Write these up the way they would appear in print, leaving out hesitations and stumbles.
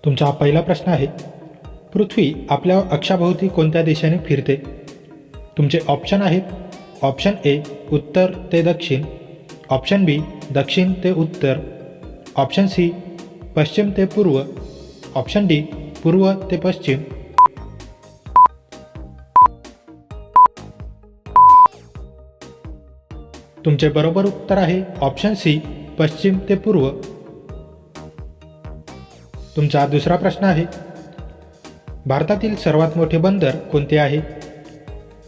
तुमचा पहिला प्रश्न आहे, पृथ्वी आपल्या अक्षाभोवती कोणत्या दिशेने फिरते? तुमचे ऑप्शन आहेत, ऑप्शन ए उत्तर ते दक्षिण, ऑप्शन बी दक्षिण ते उत्तर, ऑप्शन सी पश्चिम ते पूर्व, ऑप्शन डी पूर्व ते पश्चिम. तुमचे बरोबर उत्तर आहे ऑप्शन सी पश्चिम ते पूर्व. तुमचा दुसरा प्रश्न आहे, भारतातील सर्वात मोठे बंदर कोणते आहे?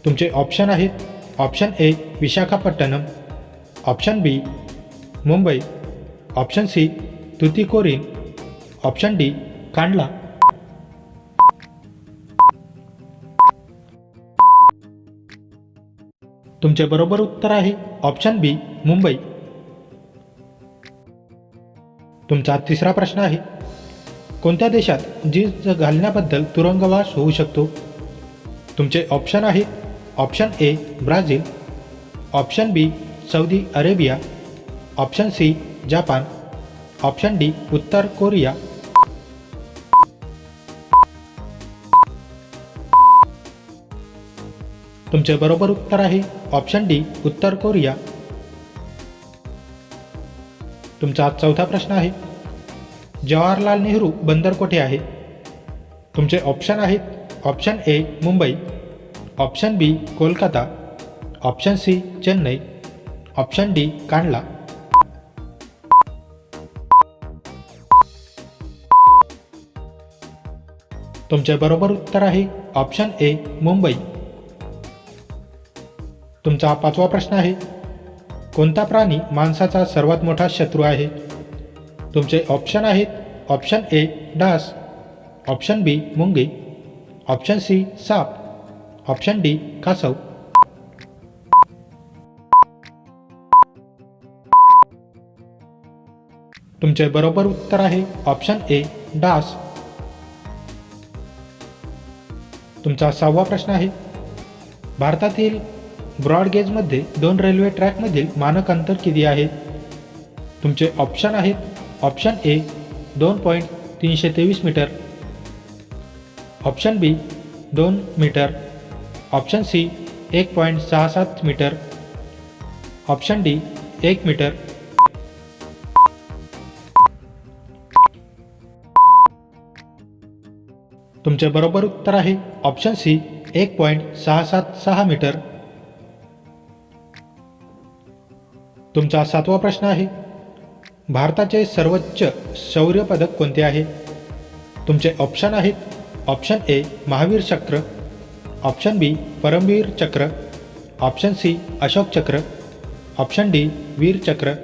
तुमचे ऑप्शन आहेत, option A Visakhapatnam, option B Mumbai, option C Tuticorin, option D Kandla. तुमचे बरोबर उत्तर आहे ऑप्शन बी मुंबई. तुमचा तिसरा प्रश्न आहे, कोणत्या देशात जीन्स घालण्याबद्दल तुरुंगवास होऊ शकतो? तुमचे ऑप्शन आहेत, option A Brazil, option B Saudi Arabia, option C Japan, option D उत्तर कोरिया. तुमचे बरोबर उत्तर आहे ऑप्शन डी उत्तर कोरिया. तुमचा चौथा प्रश्न आहे, जवाहरलाल नेहरू बंदर कोठे आहे? तुमचे ऑप्शन आहेत, option A Mumbai, option B Kolkata, option C Chennai, option D Kandla. तुमचे बरोबर उत्तर आहे ऑप्शन ए मुंबई. तुमचा पाचवा प्रश्न आहे, कोणता प्राणी माणसाचा सर्वात मोठा शत्रू आहे? तुमचे ऑप्शन आहेत, ऑप्शन ए डास, ऑप्शन बी मुंगी, ऑप्शन सी साप, ऑप्शन डी कासव. तुमचे बरोबर उत्तर आहे ऑप्शन ए डास. तुमचा सहावा प्रश्न आहे, भारतातील ब्रॉडगेजमध्ये 2 रेल्वे ट्रॅकमधील मानक अंतर किती आहे? तुमचे ऑप्शन आहेत, option A 2.323 metre, option B 2 metre, option C 1.67 metre, option D 1 metre. तुमचे बरोबर उत्तर आहे ऑप्शन सी 1.676 मीटर. तुमचा सातवा प्रश्न आहे, भारताचे सर्वोच्च शौर्य पदक कोणते आहे? तुमचे ऑप्शन आहेत, ऑप्शन ए महावीर चक्र, ऑप्शन बी परमवीर चक्र, ऑप्शन सी अशोक चक्र, ऑप्शन डी वीर चक्र.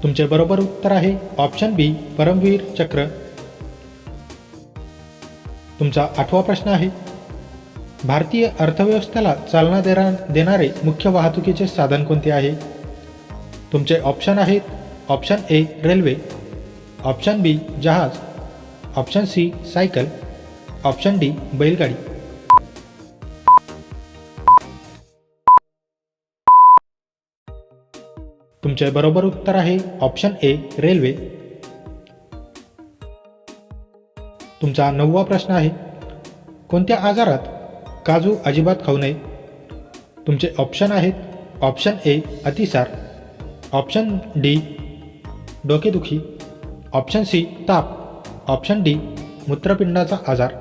तुमचे बरोबर उत्तर आहे ऑप्शन बी परमवीर चक्र. तुमचा आठवा प्रश्न आहे, भारतीय अर्थव्यवस्थेला चालना देणारे मुख्य वाहतुकीचे साधन कोणते आहे? तुमचे ऑप्शन आहेत, option A railway, option B जहाज, option C cycle, option D बैलगाडी. तुमचे बरोबर उत्तर आहे ऑप्शन ए रेल्वे. तुमचा नववा प्रश्न आहे, कोणत्या आजारात काजू अजिबात खाऊ नये? तुमचे ऑप्शन आहेत, ऑप्शन ए अतिसार, ऑप्शन डी डोकेदुखी, ऑप्शन सी ताप, ऑप्शन डी मूत्रपिंडाचा आजार.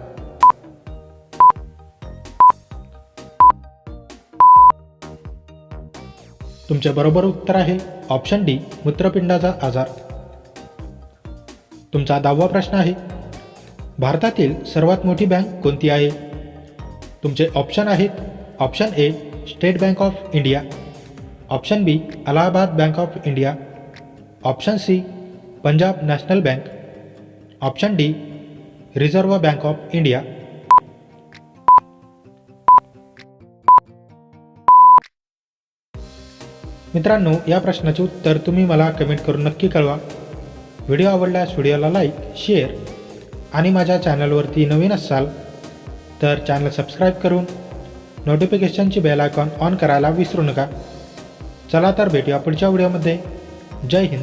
तुमचे बरोबर उत्तर आहे ऑप्शन डी मूत्रपिंडाचा आजार. तुमचा 10वा प्रश्न आहे, भारतातील सर्वात मोठी बँक कोणती आहे? तुमचे ऑप्शन आहेत, option A State Bank of India, option B Allahabad bank of India, option C Punjab National Bank, option D Reserve Bank of India. मित्रांनो, या प्रश्नाचे उत्तर तुम्ही मला कमेंट करून नक्की कळवा. व्हिडिओ आवडल्यास व्हिडिओला लाईक, शेअर आणि माझ्या चॅनलवरती नवीन असाल तर चॅनल सबस्क्राईब करून नोटिफिकेशनची बेल आयकॉन ऑन करायला विसरू नका. चला तर भेटूया पुढच्या व्हिडिओमध्ये. जय हिंद.